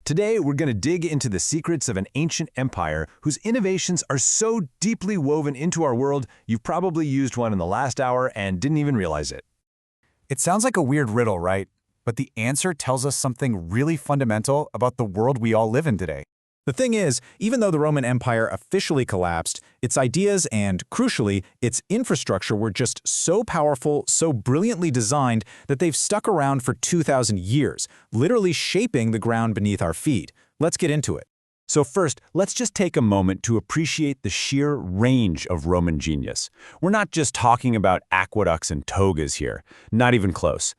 Today, we're going to dig into the secrets of an ancient empire whose innovations are so deeply woven into our world, you've probably used one in the last hour and didn't even realize it. It sounds like a weird riddle, right? But the answer tells us something really fundamental about the world we all live in today. The thing is, even though the Roman Empire officially collapsed, its ideas and, crucially, its infrastructure were just so powerful, so brilliantly designed that they've stuck around for 2,000 years, literally shaping the ground beneath our feet. Let's get into it. So first, let's just take a moment to appreciate the sheer range of Roman genius. We're not just talking about aqueducts and togas here, not even close.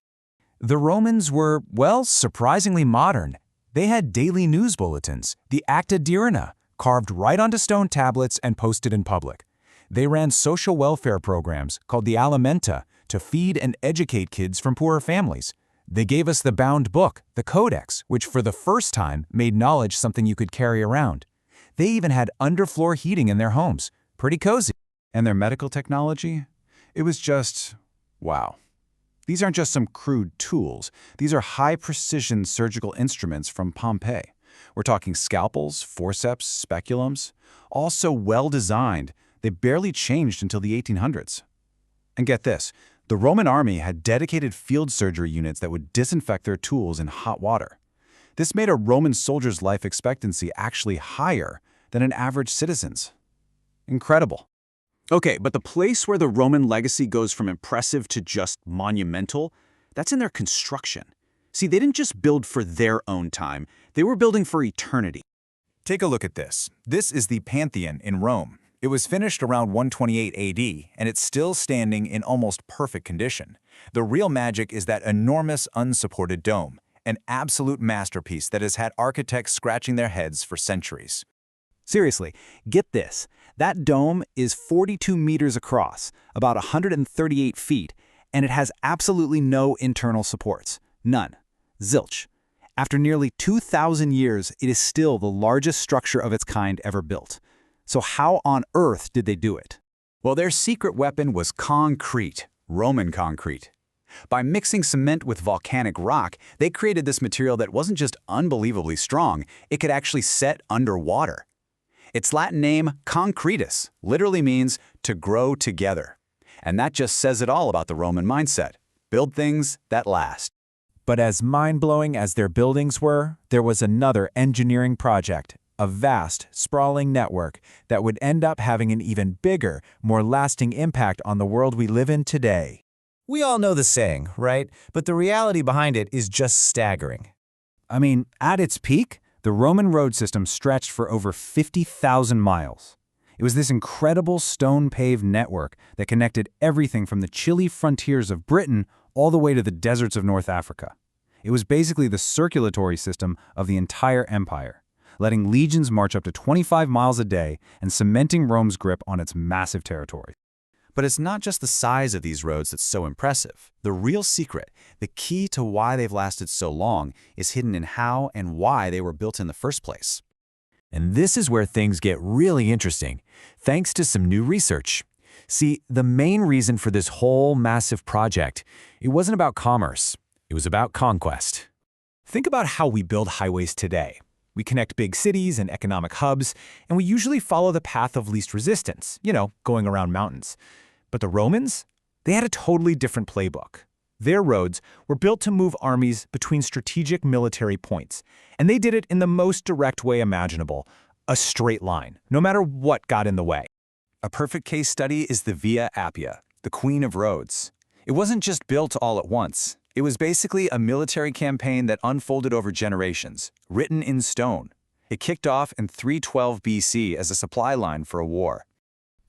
The Romans were, well, surprisingly modern. They had daily news bulletins, the Acta Diurna, carved right onto stone tablets and posted in public. They ran social welfare programs called the Alimenta to feed and educate kids from poorer families. They gave us the bound book, the Codex, which for the first time made knowledge something you could carry around. They even had underfloor heating in their homes. Pretty cozy. And their medical technology? It was just, wow. These aren't just some crude tools. These are high-precision surgical instruments from Pompeii. We're talking scalpels, forceps, speculums, all so well-designed, they barely changed until the 1800s. And get this, the Roman army had dedicated field surgery units that would disinfect their tools in hot water. This made a Roman soldier's life expectancy actually higher than an average citizen's. Incredible. Okay, but the place where the Roman legacy goes from impressive to just monumental, that's in their construction. See, they didn't just build for their own time, they were building for eternity. Take a look at this. This is the Pantheon in Rome. It was finished around 128 AD, and it's still standing in almost perfect condition. The real magic is that enormous unsupported dome, an absolute masterpiece that has had architects scratching their heads for centuries. Seriously, get this. That dome is 42 meters across, about 138 feet, and it has absolutely no internal supports. None. Zilch. After nearly 2,000 years, it is still the largest structure of its kind ever built. So how on earth did they do it? Well, their secret weapon was concrete, Roman concrete. By mixing cement with volcanic rock, they created this material that wasn't just unbelievably strong, it could actually set underwater. Its Latin name, concretus, literally means to grow together. And that just says it all about the Roman mindset. Build things that last. But as mind-blowing as their buildings were, there was another engineering project, a vast, sprawling network that would end up having an even bigger, more lasting impact on the world we live in today. We all know the saying, right? But the reality behind it is just staggering. I mean, at its peak, the Roman road system stretched for over 50,000 miles. It was this incredible stone-paved network that connected everything from the chilly frontiers of Britain all the way to the deserts of North Africa. It was basically the circulatory system of the entire empire, letting legions march up to 25 miles a day and cementing Rome's grip on its massive territory. But it's not just the size of these roads that's so impressive. The real secret, the key to why they've lasted so long, is hidden in how and why they were built in the first place. And this is where things get really interesting, thanks to some new research. See, the main reason for this whole massive project, it wasn't about commerce, it was about conquest. Think about how we build highways today. We connect big cities and economic hubs, and we usually follow the path of least resistance, going around mountains. But the Romans? They had a totally different playbook. Their roads were built to move armies between strategic military points, and they did it in the most direct way imaginable, a straight line, no matter what got in the way. A perfect case study is the Via Appia, the Queen of Roads. It wasn't just built all at once. It was basically a military campaign that unfolded over generations, written in stone. It kicked off in 312 BC as a supply line for a war.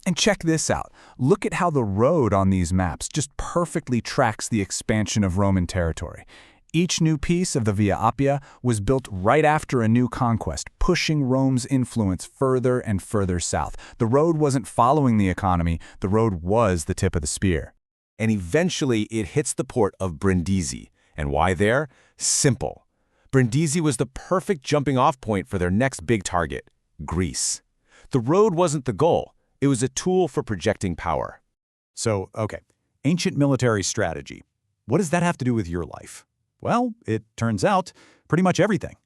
And check this out. Look at how the road on these maps just perfectly tracks the expansion of Roman territory. Each new piece of the Via Appia was built right after a new conquest, pushing Rome's influence further and further south. The road wasn't following the economy, the road was the tip of the spear. And eventually it hits the port of Brindisi. And why there? Simple. Brindisi was the perfect jumping-off point for their next big target, Greece. The road wasn't the goal. It was a tool for projecting power. So, okay, ancient military strategy. What does that have to do with your life? Well, it turns out pretty much everything.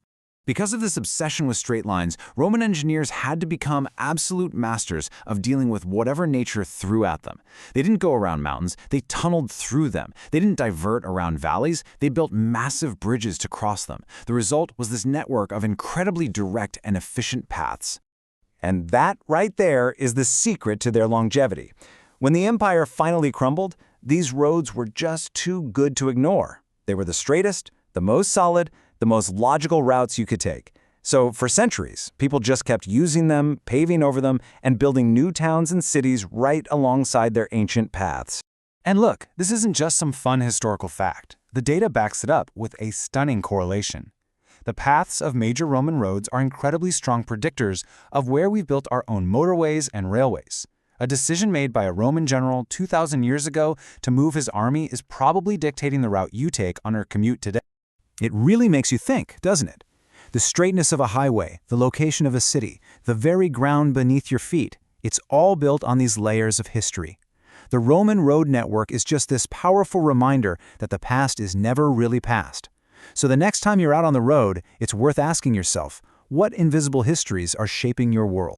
Because of this obsession with straight lines, Roman engineers had to become absolute masters of dealing with whatever nature threw at them. They didn't go around mountains, they tunneled through them. They didn't divert around valleys, they built massive bridges to cross them. The result was this network of incredibly direct and efficient paths. And that right there is the secret to their longevity. When the empire finally crumbled, these roads were just too good to ignore. They were the straightest, the most solid, the most logical routes you could take. So for centuries, people just kept using them, paving over them, and building new towns and cities right alongside their ancient paths. And look, this isn't just some fun historical fact. The data backs it up with a stunning correlation. The paths of major Roman roads are incredibly strong predictors of where we've built our own motorways and railways. A decision made by a Roman general 2,000 years ago to move his army is probably dictating the route you take on your commute today. It really makes you think, doesn't it? The straightness of a highway, the location of a city, the very ground beneath your feet, it's all built on these layers of history. The Roman road network is just this powerful reminder that the past is never really past. So the next time you're out on the road, it's worth asking yourself, what invisible histories are shaping your world?